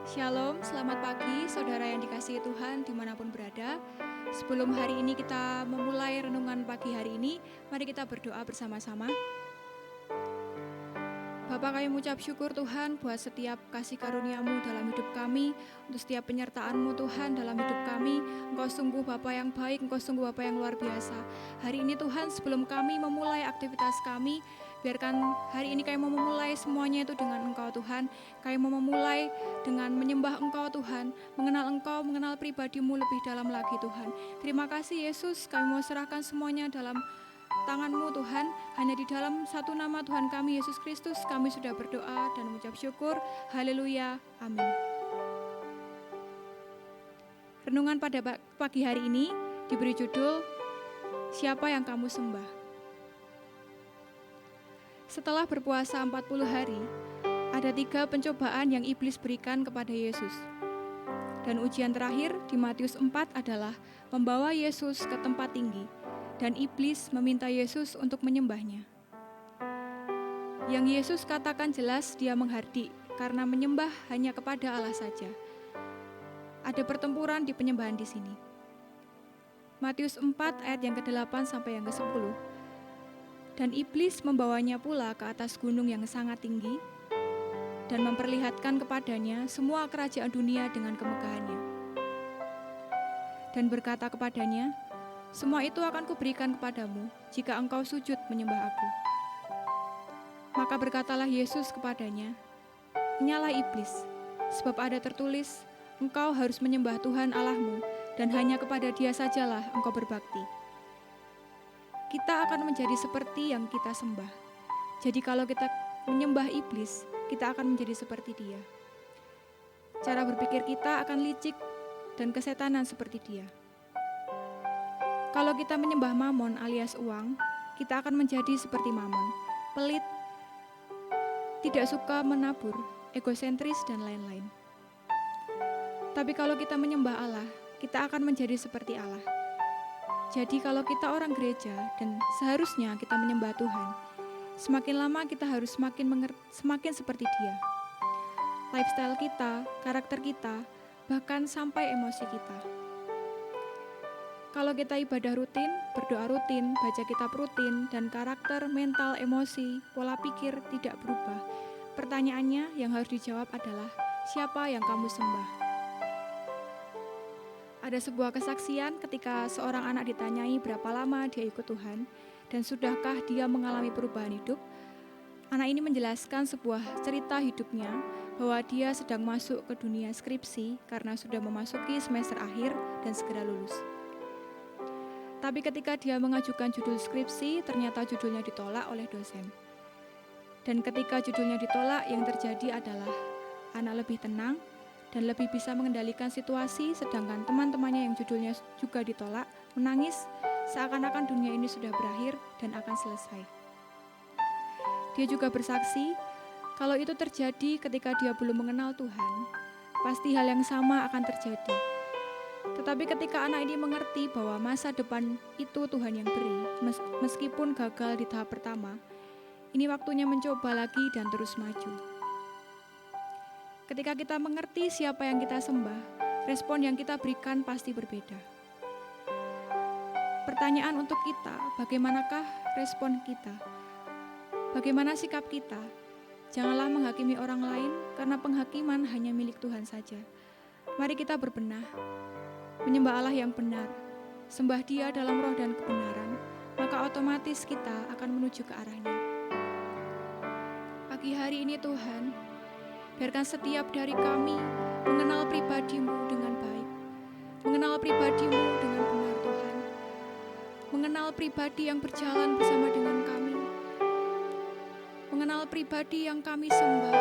Shalom, selamat pagi saudara yang dikasihi Tuhan dimanapun berada. Sebelum hari ini kita memulai renungan pagi hari ini, mari kita berdoa bersama-sama. Bapa, kami mengucap syukur Tuhan buat setiap kasih karunia-Mu dalam hidup kami, untuk setiap penyertaan-Mu Tuhan dalam hidup kami. Engkau sungguh Bapa yang baik, Engkau sungguh Bapa yang luar biasa. Hari ini Tuhan, sebelum kami memulai aktivitas kami, biarkan hari ini kami mau memulai semuanya itu dengan Engkau Tuhan. Kami mau memulai dengan menyembah Engkau Tuhan, mengenal Engkau, mengenal pribadi-Mu lebih dalam lagi Tuhan. Terima kasih Yesus, kami mau serahkan semuanya dalam tangan-Mu Tuhan. Hanya di dalam satu nama Tuhan kami Yesus Kristus kami sudah berdoa dan mengucap syukur. Haleluya, amin. Renungan pada pagi hari ini diberi judul Siapa yang kamu sembah? Setelah berpuasa 40 hari, ada 3 pencobaan yang iblis berikan kepada Yesus. Dan ujian terakhir di Matius 4 adalah membawa Yesus ke tempat tinggi, dan iblis meminta Yesus untuk menyembahnya. Yang Yesus katakan jelas dia menghardik, karena menyembah hanya kepada Allah saja. Ada pertempuran di penyembahan di sini. Matius 4 ayat yang ke-8 sampai yang ke-10. Dan iblis membawanya pula ke atas gunung yang sangat tinggi, dan memperlihatkan kepadanya semua kerajaan dunia dengan kemegahannya. Dan berkata kepadanya, semua itu akan kuberikan kepadamu, jika engkau sujud menyembah aku. Maka berkatalah Yesus kepadanya, "Nyala iblis, sebab ada tertulis, engkau harus menyembah Tuhan Allahmu, dan hanya kepada Dia sajalah engkau berbakti." Kita akan menjadi seperti yang kita sembah. Jadi kalau kita menyembah iblis, kita akan menjadi seperti dia. Cara berpikir kita akan licik dan kesetanan seperti dia. Kalau kita menyembah mamon alias uang, kita akan menjadi seperti mamon, pelit, tidak suka menabur, egosentris, dan lain-lain. Tapi kalau kita menyembah Allah, kita akan menjadi seperti Allah. Jadi kalau kita orang gereja dan seharusnya kita menyembah Tuhan, semakin lama kita harus semakin seperti Dia. Lifestyle kita, karakter kita, bahkan sampai emosi kita. Kalau kita ibadah rutin, berdoa rutin, baca kitab rutin, dan karakter, mental, emosi, pola pikir tidak berubah, pertanyaannya yang harus dijawab adalah, siapa yang kamu sembah? Ada sebuah kesaksian ketika seorang anak ditanyai berapa lama dia ikut Tuhan dan sudahkah dia mengalami perubahan hidup. Anak ini menjelaskan sebuah cerita hidupnya bahwa dia sedang masuk ke dunia skripsi karena sudah memasuki semester akhir dan segera lulus. Tapi ketika dia mengajukan judul skripsi, ternyata judulnya ditolak oleh dosen. Dan ketika judulnya ditolak, yang terjadi adalah anak lebih tenang dan lebih bisa mengendalikan situasi, sedangkan teman-temannya yang judulnya juga ditolak menangis seakan-akan dunia ini sudah berakhir dan akan selesai. Dia juga bersaksi kalau itu terjadi ketika dia belum mengenal Tuhan, pasti hal yang sama akan terjadi. Tetapi ketika anak ini mengerti bahwa masa depan itu Tuhan yang beri, meskipun gagal di tahap pertama, ini waktunya mencoba lagi dan terus maju. Ketika kita mengerti siapa yang kita sembah, respon yang kita berikan pasti berbeda. Pertanyaan untuk kita, bagaimanakah respon kita? Bagaimana sikap kita? Janganlah menghakimi orang lain, karena penghakiman hanya milik Tuhan saja. Mari kita berbenah, menyembah Allah yang benar, sembah Dia dalam roh dan kebenaran, maka otomatis kita akan menuju ke arahnya. Pagi hari ini Tuhan, biarkan setiap dari kami mengenal pribadi-Mu dengan baik, mengenal pribadi-Mu dengan benar Tuhan, mengenal pribadi yang berjalan bersama dengan kami, mengenal pribadi yang kami sembah.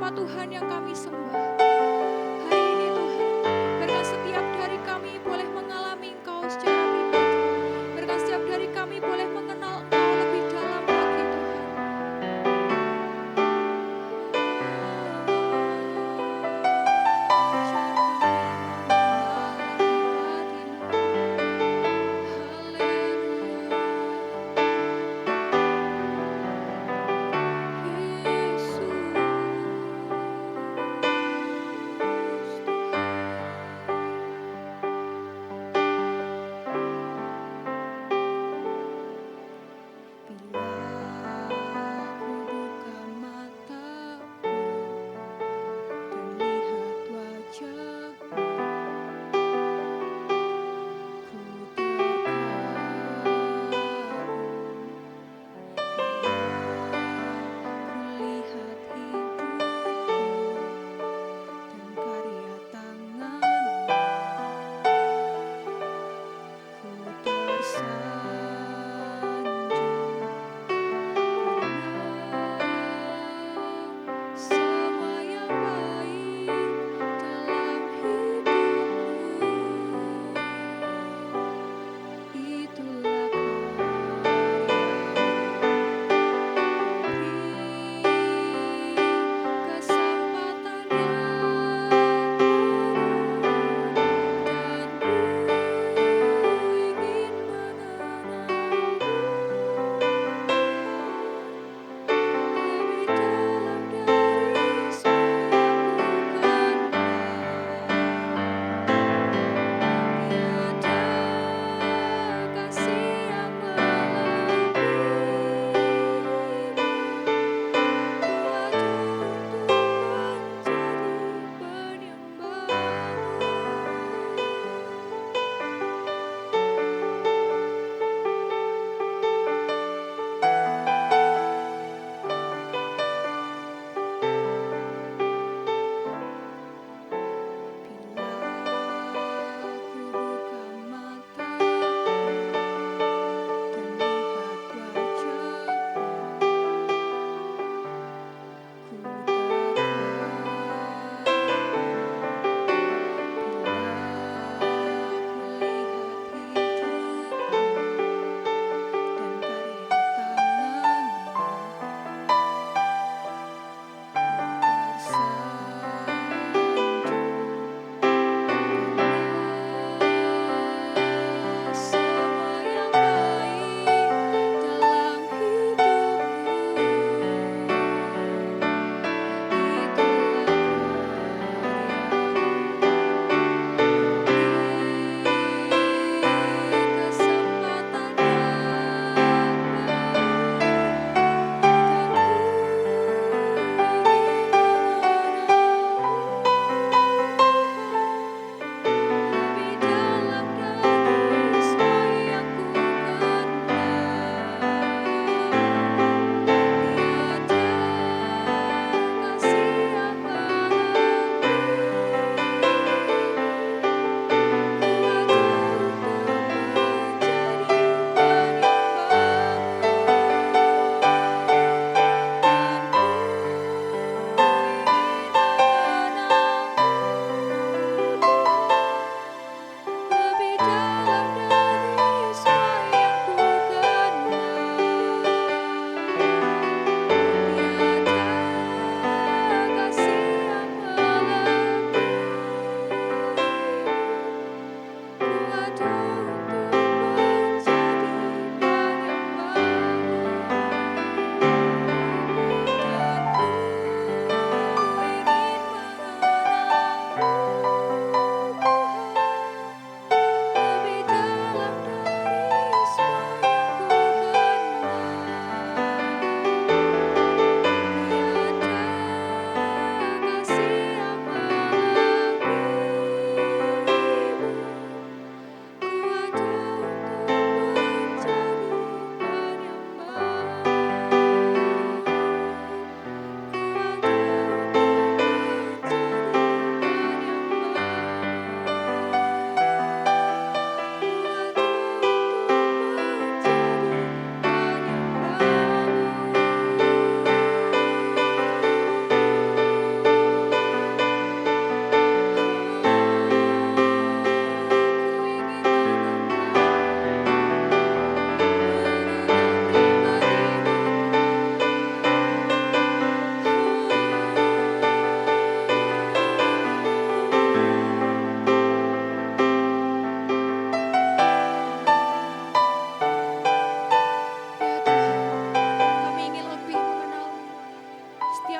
nama Tuhan yang kami sembah. Hari ini Tuhan, biarkan setiap dari kami boleh mengalami Engkau secara pribadi. Biarkan setiap dari kami boleh mengenal Engkau lebih dalam lagi Tuhan.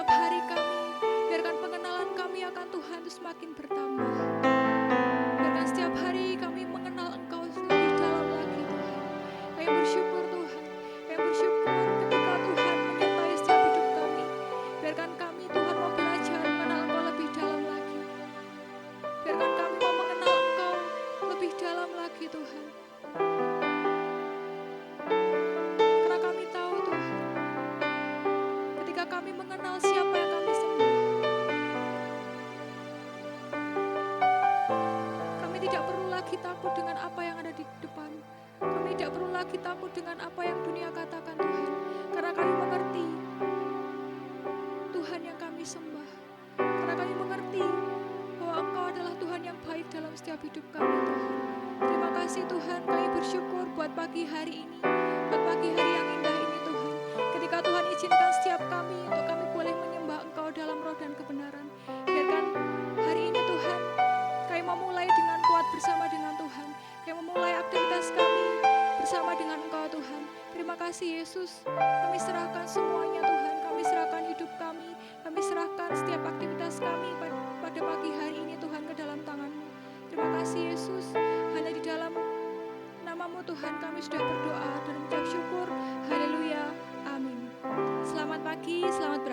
setiap hari kami, biarkan pengenalan kami akan Tuhan itu semakin bertambah. Biarkan setiap hari kami mengenal Engkau lebih dalam lagi Tuhan. Kami bersyukur Tuhan, kami bersyukur ketika Tuhan menyertai setiap hidup kami. Biarkan kami Tuhan mau belajar mengenal Engkau lebih dalam lagi. Biarkan kami mau mengenal Engkau lebih dalam lagi Tuhan. Karena kami tahu Tuhan, ketika kami mengenal siapa yang kami sembah, kami tidak perlu lagi takut dengan apa yang ada di depan. Kami tidak perlu lagi takut dengan apa yang dunia katakan Tuhan. Karena kami mengerti Tuhan yang kami sembah. Karena kami mengerti bahwa Engkau adalah Tuhan yang baik dalam setiap hidup kami Tuhan. Terima kasih Tuhan, kami bersyukur buat pagi hari ini, buat pagi hari yang indah ini Tuhan. Ketika Tuhan izinkan setiap kami untuk kami boleh menyembah Engkau dalam roh dan kebenaran. Biarkan hari ini Tuhan, kami memulai dengan kuat bersama dengan Tuhan. Kami memulai aktivitas kami bersama dengan Engkau Tuhan. Terima kasih Yesus, kami serahkan semuanya Tuhan. Kami serahkan hidup kami serahkan setiap aktivitas kami pada pagi hari ini Tuhan ke dalam tangan-Mu. Terima kasih Yesus, hanya di dalam nama-Mu Tuhan kami sudah berdoa dan mengucap syukur. Haleluya, amin. Selamat pagi, selamat